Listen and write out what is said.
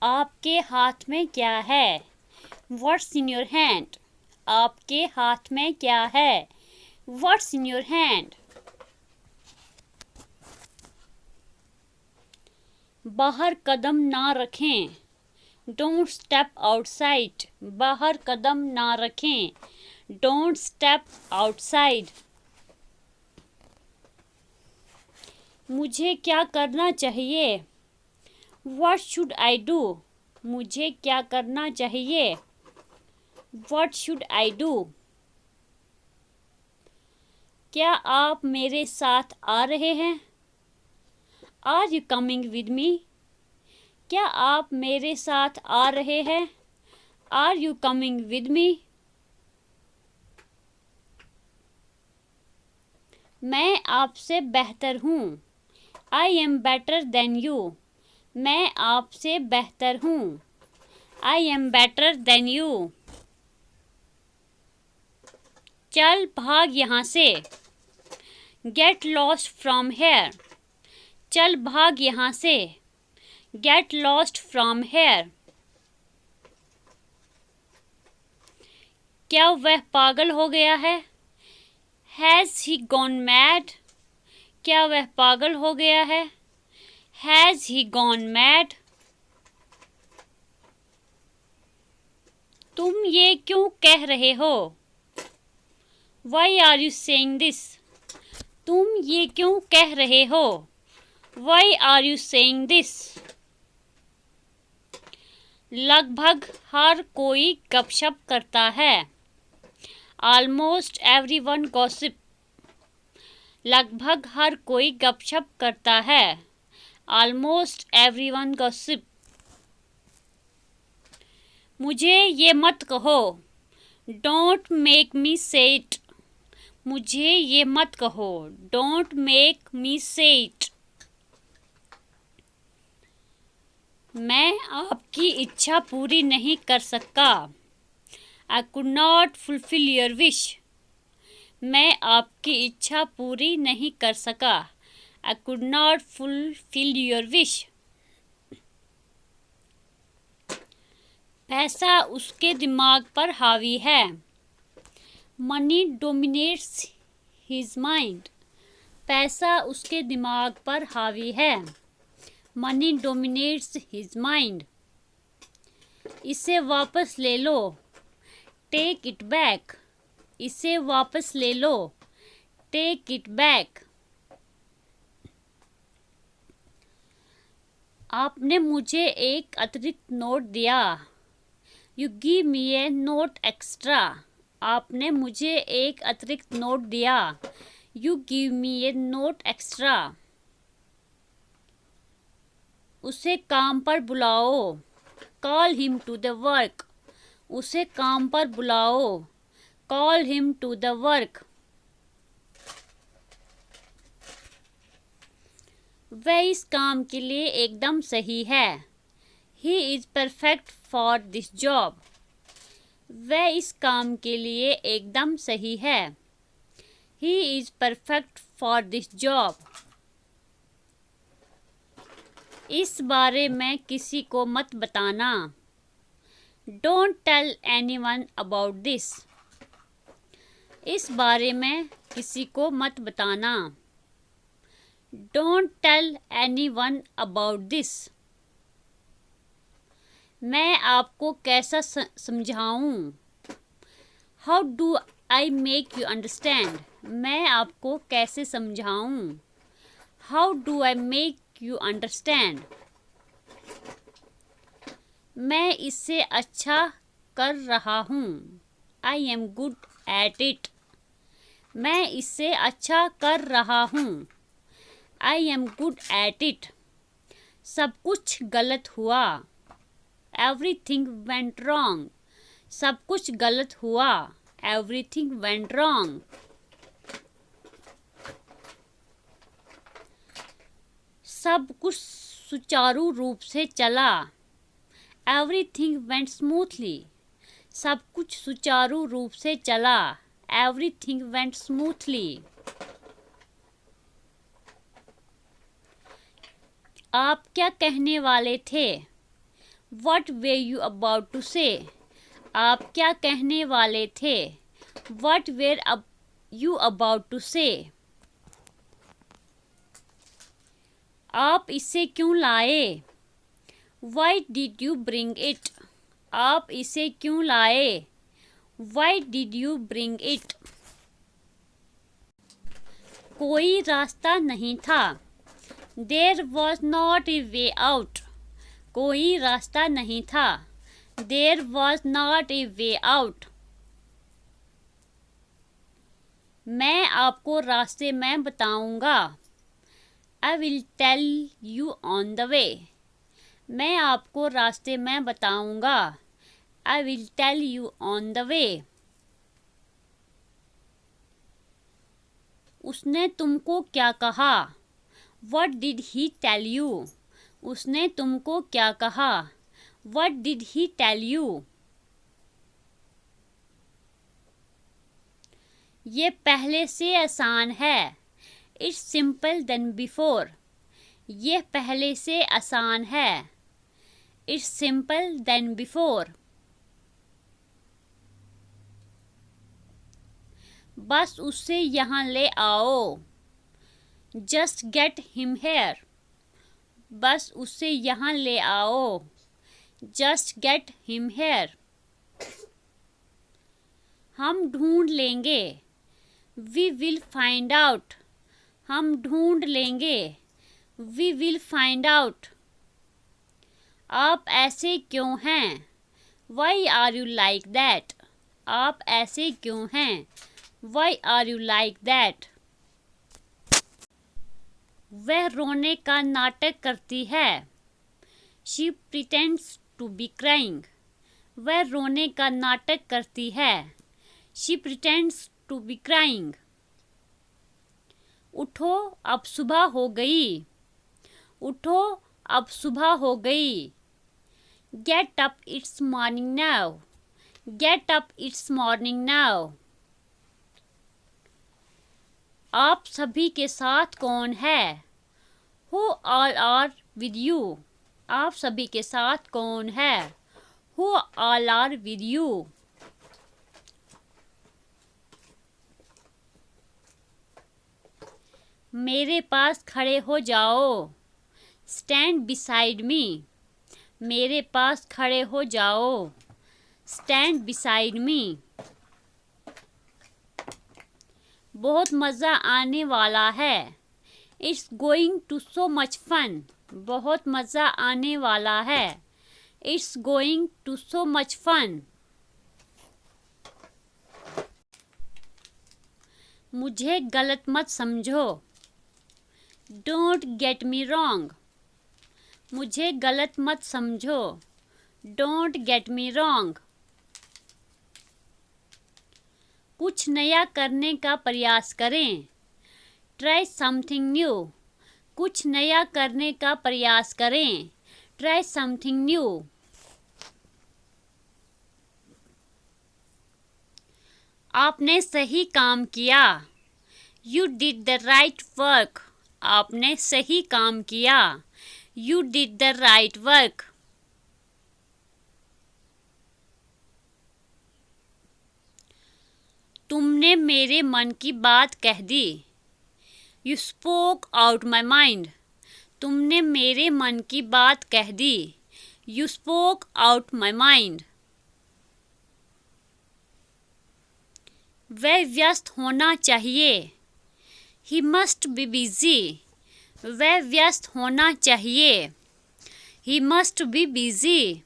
आपके हाथ में क्या है? What's in your hand? आपके हाथ में क्या है? What's in your hand? बाहर कदम ना रखें। Don't step outside. बाहर कदम ना रखें। Don't step outside. मुझे क्या करना चाहिए? What should I do? मुझे क्या करना चाहिए? What should I do? क्या आप मेरे साथ आ रहे हैं? Are you coming with me? क्या आप मेरे साथ आ रहे हैं? Are you coming with me? मैं आपसे बेहतर हूँ। I am better than you. मैं आपसे बेहतर हूँ। I am better than you. चल भाग यहाँ से। Get lost from here. चल भाग यहाँ से। Get lost from here. क्या वह पागल हो गया है? Has he gone mad? क्या वह पागल हो गया है? Has he gone mad? तुम ये क्यों कह रहे हो? Why are you saying this? तुम ये क्यों कह रहे हो? Why are you saying this? लगभग हर कोई गपशप करता है। Almost everyone gossip. लगभग हर कोई गपशप करता है। Almost everyone gossip. मुझे ये मत कहो। Don't make me say it. मुझे ये मत कहो। Don't make me say it. मैं आपकी इच्छा पूरी नहीं कर सकता। I could not fulfill your wish. मैं आपकी इच्छा पूरी नहीं कर सका। I could not fulfill your wish. पैसा उसके दिमाग पर हावी है। Money dominates his mind. पैसा उसके दिमाग पर हावी है। Money dominates his mind. इसे वापस ले लो। Take it back. इसे वापस ले लो। Take it back. आपने मुझे एक अतिरिक्त नोट दिया। You give me a note extra. आपने मुझे एक अतिरिक्त नोट दिया। You give me a note extra. उसे काम पर बुलाओ। Call him to the work. उसे काम पर बुलाओ। Call him to the work. वह इस काम के लिए एकदम सही है। He is perfect for this job. वह इस काम के लिए एकदम सही है। He is perfect for this job. इस बारे में किसी को मत बताना। Don't tell anyone about this. इस बारे में किसी को मत बताना। Don't tell anyone about this. मैं आपको कैसा समझाऊं? How do I make you understand? मैं आपको कैसे समझाऊं? How do I make you understand? मैं इससे अच्छा कर रहा हूँ। I am good at it. मैं इससे अच्छा कर रहा हूँ। I am good at it. सब कुछ गलत हुआ। Everything went wrong. सब कुछ गलत हुआ। Everything went wrong. सब कुछ सुचारू रूप से चला। Everything went smoothly. सब कुछ सुचारू रूप से चला। Everything went smoothly. आप क्या कहने वाले थे? What were you about to say? आप क्या कहने वाले थे? What were you about to say? आप इसे क्यों लाए? Why did you bring it? आप इसे क्यों लाए? Why did you bring it? कोई रास्ता नहीं था. There was not a way out. कोई रास्ता नहीं था. There was not a way out. मैं आपको रास्ते में बताऊंगा. I will tell you on the way. मैं आपको रास्ते में बताऊंगा. I will tell you on the way. उसने तुमको क्या कहा? What did he tell you? उसने तुमको क्या कहा? What did he tell you? ये पहले से आसान है. It's simple than before. ये पहले से आसान है. It's simple than before. बस उसे यहाँ ले आओ. Just get him here. बस उसे यहाँ ले आओ. Just get him here. हम ढूंढ लेंगे. We will find out. हम ढूंढ लेंगे. We will find out. आप ऐसे क्यों हैं? Why are you like that? आप ऐसे क्यों हैं? Why are you like that? वह रोने का नाटक करती है. She pretends to be crying. वह रोने का नाटक करती है. She pretends to be crying. उठो अब सुबह हो गई. उठो अब सुबह हो गई. Get up, it's morning now. Get up, it's morning now. आप सभी के साथ कौन है? Who all are with you? आप सभी के साथ कौन है? Who all are with you? मेरे पास खड़े हो जाओ. Stand beside me. मेरे पास खड़े हो जाओ. Stand beside me. बहुत मज़ा आने वाला है. It's going to so much fun. बहुत मज़ा आने वाला है. It's going to so much fun. मुझे गलत मत समझो. Don't get me wrong. मुझे गलत मत समझो. Don't get me wrong. कुछ नया करने का प्रयास करें. Try something new. कुछ नया करने का प्रयास करें. Try something new. आपने सही काम किया. You did the right work. आपने सही काम किया. You did the right work. तुमने मेरे मन की बात कह दी. You spoke out my mind. तुमने मेरे मन की बात कह दी. You spoke out my mind. वह व्यस्त होना चाहिए. He must be busy. वह व्यस्त होना चाहिए. He must be busy.